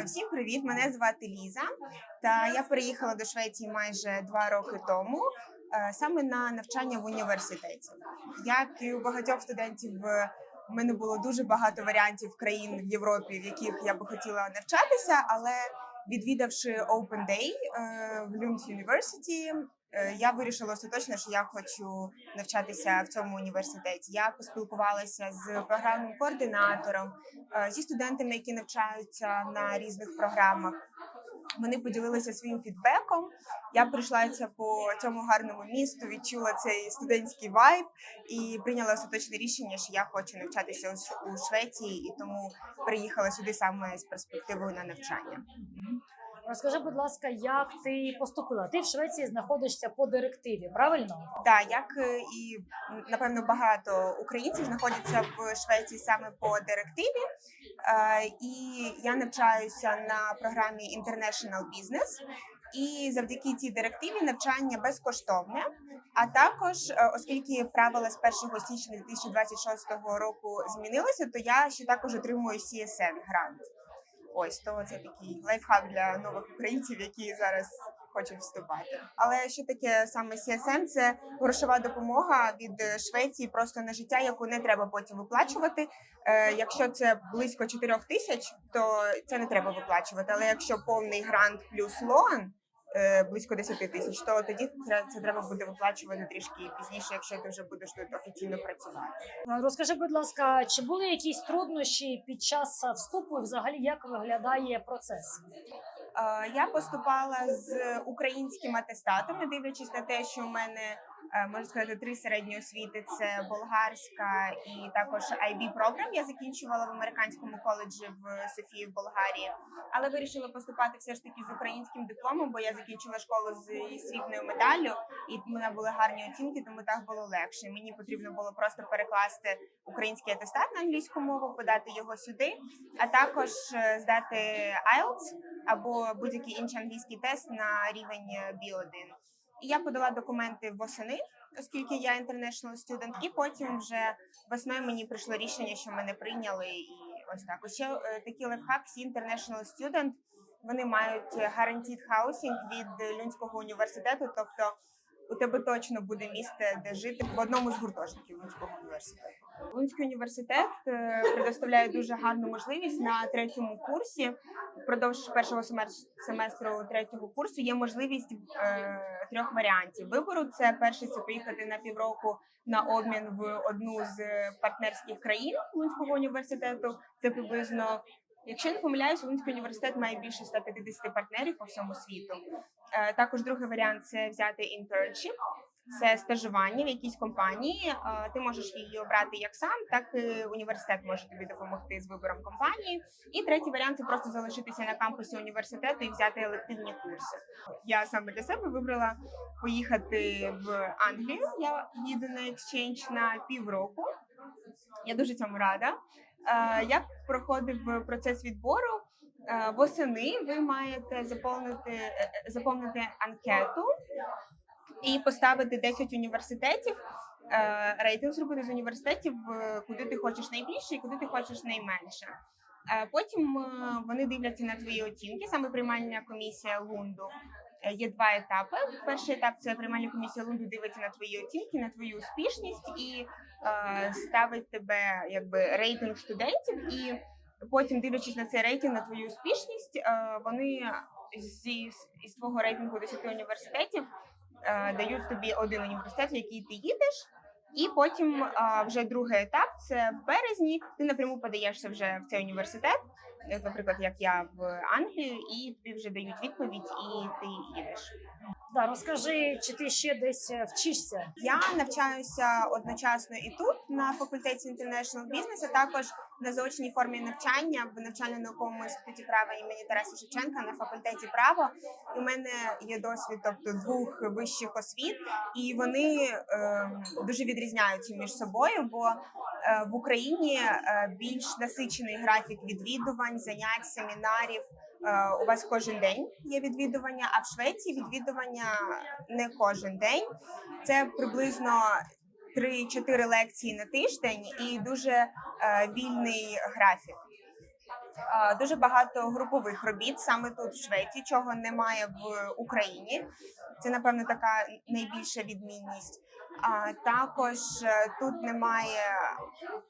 Всім привіт! Мене звати Ліза, та я переїхала до Швеції майже 2 роки тому, саме на навчання в університеті. Як і у багатьох студентів, в мене було дуже багато варіантів країн в Європі, в яких я би хотіла навчатися, але відвідавши Open Day в Lund University, я вирішила остаточно, що я хочу навчатися в цьому університеті. Я поспілкувалася з програмним координатором, зі студентами, які навчаються на різних програмах. Вони поділилися своїм фідбеком. Я прийшлася по цьому гарному місту, відчула цей студентський вайб і прийняла остаточне рішення, що я хочу навчатися у Швеції, і тому приїхала сюди саме з перспективою на навчання. Розкажи, будь ласка, як ти поступила? Ти в Швеції знаходишся по директиві, правильно? Так, як і, напевно, багато українців знаходяться в Швеції саме по директиві. І я навчаюся на програмі International Business. І завдяки цій директиві навчання безкоштовне. А також, оскільки правила з 1 січня 2026 року змінилися, то я ще також отримую CSN-грант. Ось, то це такий лайфхак для нових українців, які зараз хочуть вступати. Але що таке саме CSN? Це грошова допомога від Швеції просто на життя, яку не треба потім виплачувати. Якщо це близько 4 тисяч, то це не треба виплачувати. Але якщо повний грант плюс лоан, близько 10 тисяч, то тоді це треба буде виплачувати трішки пізніше, якщо ти вже будеш тут офіційно працювати. Розкажи, будь ласка, чи були якісь труднощі під час вступу і взагалі як виглядає процес? Я поступала з українським атестатом, не дивлячись на те, що в мене, можна сказати, 3 середні освіти – це болгарська і також IB програм. Я закінчувала в американському коледжі в Софії, в Болгарії, але вирішила поступати все ж таки з українським дипломом, бо я закінчила школу з срібною медаллю, і в мене були гарні оцінки, тому так було легше. Мені потрібно було просто перекласти український атестат на англійську мову, подати його сюди, а також здати IELTS або будь-який інший англійський тест на рівень B1. І я подала документи восени, оскільки я international student, і потім вже весною мені прийшло рішення, що мене прийняли, і ось так. Ще такий лайфхак: всі international student, вони мають guaranteed housing від Люндського університету, тобто у тебе точно буде місце, де жити в одному з гуртожитків Лундського університету. Лундський університет предоставляє дуже гарну можливість на 3-му курсі. Впродовж першого семестру 3-го курсу є можливість 3 варіантів вибору. Це перший – це поїхати на півроку на обмін в одну з партнерських країн Лундського університету. Це приблизно, якщо я не помиляюсь, Лундський університет має більше 150 партнерів по всьому світу. Також другий варіант – це взяти internship. Це стажування в якійсь компанії. Ти можеш її обрати як сам, так і університет може тобі допомогти з вибором компанії. І третій варіант – це просто залишитися на кампусі університету і взяти елективні курси. Я саме для себе вибрала поїхати в Англію. Я їду на exchange на півроку. Я дуже цьому рада. Як проходив процес відбору? Восени ви маєте заповнити анкету і поставити 10 університетів, рейтинг зробити з університетів, куди ти хочеш найбільше і куди ти хочеш найменше. Потім вони дивляться на твої оцінки, саме приймальна комісія Лунду. Є 2 етапи. Перший етап – це приймальна комісія Лунду дивиться на твої оцінки, на твою успішність і ставить тебе якби рейтинг студентів. І потім, дивлячись на цей рейтинг, на твою успішність, вони з твого рейтингу 10 університетів дають тобі один університет, в який ти їдеш. І потім вже другий етап – це в березні. Ти напряму подаєшся вже в цей університет, наприклад, як я в Англію, і тобі вже дають відповідь, і ти їдеш. Да, розкажи, чи ти ще десь вчишся? Я навчаюся одночасно і тут, на факультеті International Business, а також на заочній формі навчання в навчально-науковому інституті права імені Тараса Шевченка на факультеті права. І у мене є досвід, тобто 2 вищих освіт, і вони дуже відрізняються між собою, бо в Україні більш насичений графік відвідувань, занять, семінарів. У вас кожен день є відвідування, а в Швеції відвідування не кожен день. Це приблизно 3-4 лекції на тиждень і дуже вільний графік. Дуже багато групових робіт саме тут, в Швеції, чого немає в Україні. Це, напевно, така найбільша відмінність. Також тут немає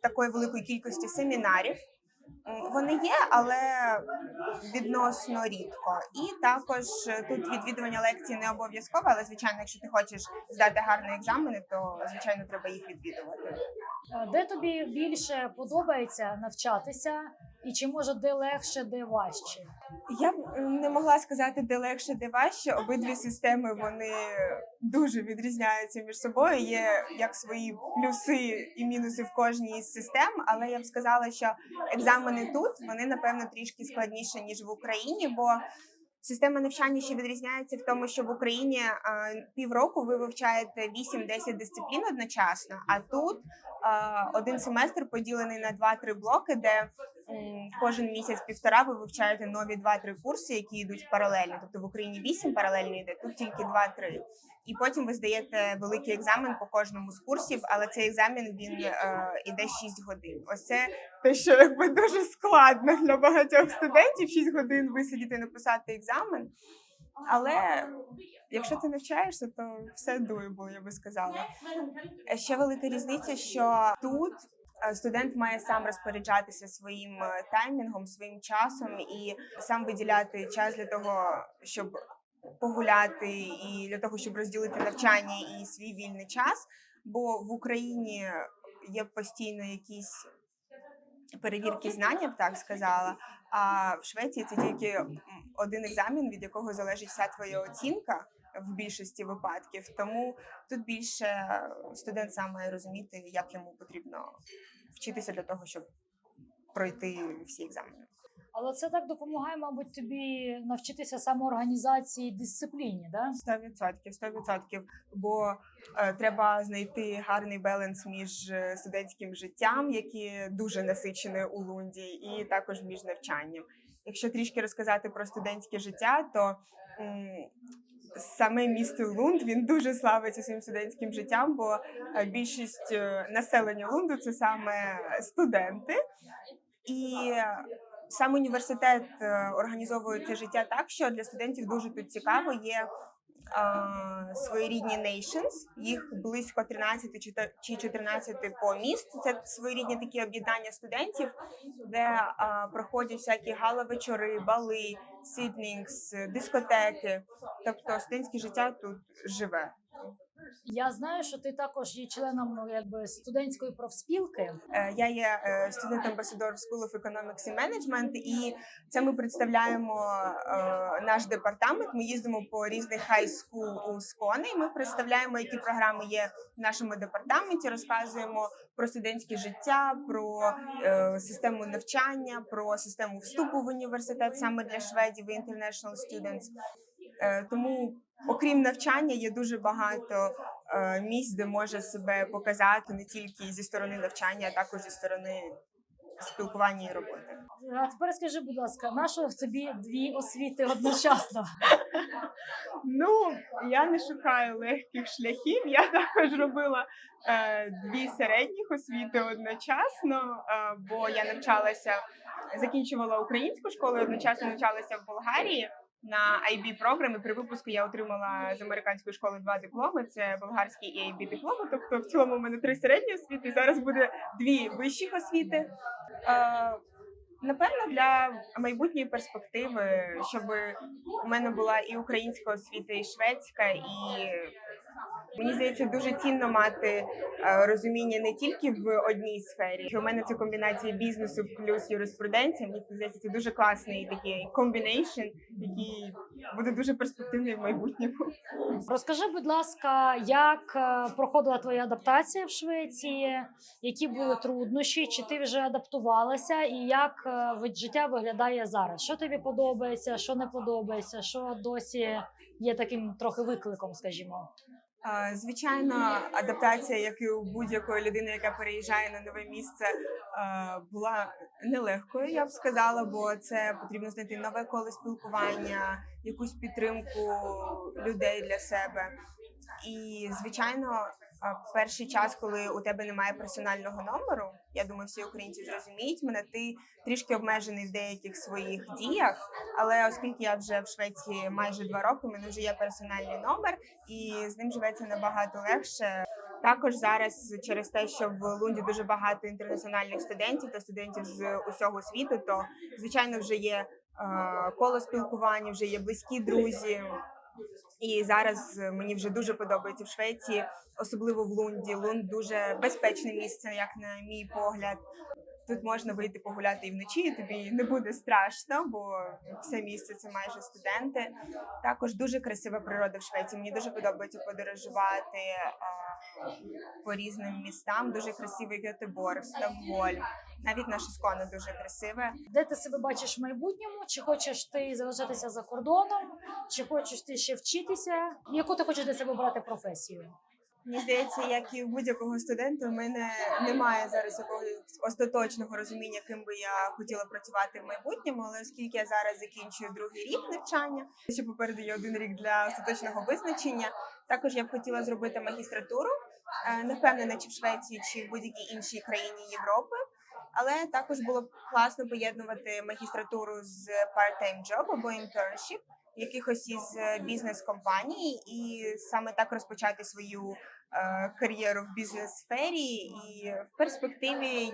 такої великої кількості семінарів. Вони є, але відносно рідко. І також тут відвідування лекцій не обов'язкове, але, звичайно, якщо ти хочеш здати гарні екзамени, то, звичайно, треба їх відвідувати. Де тобі більше подобається навчатися, і чи може де легше, де важче? Я б не могла сказати, де легше, де важче. Обидві системи вони дуже відрізняються між собою. Є як свої плюси і мінуси в кожній із систем, але я б сказала, що екзамени тут вони напевно трішки складніші ніж в Україні, бо система навчання ще відрізняється в тому, що в Україні півроку ви вивчаєте 8-10 дисциплін одночасно, а тут один семестр поділений на 2-3 блоки, де кожен місяць-півтора ви вивчаєте нові 2-3 курси, які йдуть паралельно. Тобто в Україні 8 паралельно йде, тут тільки 2-3. І потім ви здаєте великий екзамен по кожному з курсів, але цей екзамен він іде 6 годин. Ось це те, що якби дуже складно для багатьох студентів 6 годин висидіти і написати екзамен. Але якщо ти навчаєшся, то все doable, я би сказала. Ще велика різниця, що тут студент має сам розпоряджатися своїм таймінгом, своїм часом і сам виділяти час для того, щоб погуляти, і для того, щоб розділити навчання і свій вільний час. Бо в Україні є постійно якісь перевірки знань, я б так сказала, а в Швеції це тільки один екзамен, від якого залежить вся твоя оцінка в більшості випадків. Тому тут більше студент сам має розуміти, як йому потрібно вчитися для того, щоб пройти всі екзамени. Але це так допомагає, мабуть, тобі навчитися самоорганізації і дисципліні, да? 100%. Бо треба знайти гарний баланс між студентським життям, яке дуже насичене у Лунді, і також між навчанням. Якщо трішки розказати про студентське життя, то саме місто Лунд, він дуже славиться своїм студентським життям, бо більшість населення Лунду – це саме студенти. І сам університет організовує це життя так, що для студентів дуже тут цікаво. Є своєрідні nations, їх близько 13 чи 14 по місту. Це своєрідні такі об'єднання студентів, де проходять всякі гала-вечори, бали, сіднінгс, дискотеки. Тобто студентське життя тут живе. Я знаю, що ти також є членом студентської профспілки. Я є студент-амбасадор в School of Economics and Management, і це ми представляємо наш департамент. Ми їздимо по різних хай-скул у Скони, і ми представляємо, які програми є в нашому департаменті, розказуємо про студентське життя, про систему навчання, про систему вступу в університет саме для шведів і international students. Тому, окрім навчання, є дуже багато місць, де може себе показати не тільки зі сторони навчання, а також зі сторони спілкування і роботи. А тепер скажи, будь ласка, нащо тобі дві освіти одночасно? Ну, я не шукаю легких шляхів. Я також робила дві середніх освіти одночасно, бо я закінчувала українську школу, і одночасно навчалася в Болгарії на IB програмі. При випуску я отримала з американської школи 2 дипломи. Це болгарський і IB дипломи. Тобто в цілому у мене 3 середні освіти, і зараз буде 2 вищих освіти. Напевно, для майбутньої перспективи, щоб у мене була і українська освіта, і шведська, і мені здається, дуже цінно мати розуміння не тільки в одній сфері. У мене це комбінація бізнесу плюс юриспруденція. Мені здається, це дуже класний такий комбінейшн, який буде дуже перспективний в майбутньому. Розкажи, будь ласка, як проходила твоя адаптація в Швеції, які були труднощі, чи ти вже адаптувалася, і як життя виглядає зараз? Що тобі подобається, що не подобається, що досі є таким трохи викликом, скажімо? Звичайно, адаптація, як і у будь-якої людини, яка переїжджає на нове місце, була нелегкою, я б сказала, бо це потрібно знайти нове коло спілкування, якусь підтримку людей для себе. І, звичайно, перший час, коли у тебе немає персонального номеру, я думаю, всі українці зрозуміють мене, ти трішки обмежений в деяких своїх діях. Але оскільки я вже в Швеції майже 2 роки, у мене вже є персональний номер, і з ним живеться набагато легше. Також зараз через те, що в Лунді дуже багато інтернаціональних студентів та студентів з усього світу, то звичайно вже є коло спілкування, вже є близькі друзі. І зараз мені вже дуже подобається в Швеції, особливо в Лунді. Лунд дуже безпечне місце, як на мій погляд. Тут можна вийти погуляти і вночі, і тобі не буде страшно, бо все місце це майже студенти. Також дуже красива природа в Швеції. Мені дуже подобається подорожувати по різним містам. Дуже красивий Гетеборг, Стокгольм. Навіть наше Сконе дуже красиве. Де ти себе бачиш в майбутньому? Чи хочеш ти залишатися за кордоном, чи хочеш ти ще вчитися? Яку ти хочеш для себе брати професію? Мені здається, як і у будь-якого студента, у мене немає зараз якогось остаточного розуміння, ким би я хотіла працювати в майбутньому, але оскільки я зараз закінчую 2-й рік навчання, ще попереду є 1 рік для остаточного визначення, також я б хотіла зробити магістратуру, не впевнена, чи в Швеції, чи в будь-якій іншій країні Європи, але також було б класно поєднувати магістратуру з part-time job або internship, якихось із бізнес-компаній, і саме так розпочати свою кар'єру в бізнес-сфері. І в перспективі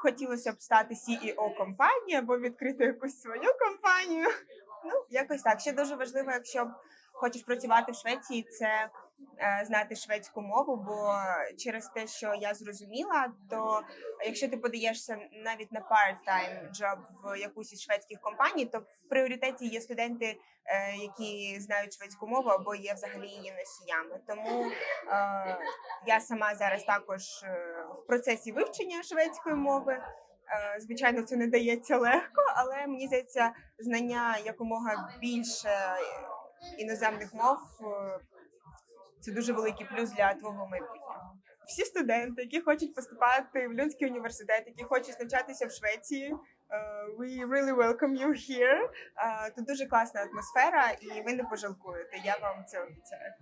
хотілося б стати CEO компанії або відкрити якусь свою компанію. Ну, якось так. Ще дуже важливо, якщо хочеш працювати в Швеції, це знати шведську мову, бо через те, що я зрозуміла, то якщо ти подаєшся навіть на part-time job в якусь із шведських компаній, то в пріоритеті є студенти, які знають шведську мову або є взагалі її носіями. Тому я сама зараз також в процесі вивчення шведської мови. Звичайно, це не дається легко, але мені здається, знання якомога більше іноземних мов це дуже великий плюс для твого майбутнього. Всі студенти, які хочуть поступати в Люнський університет, які хочуть навчатися в Швеції, we really welcome you here. Тут дуже класна атмосфера, і ви не пожалкуєте. Я вам це обіцяю.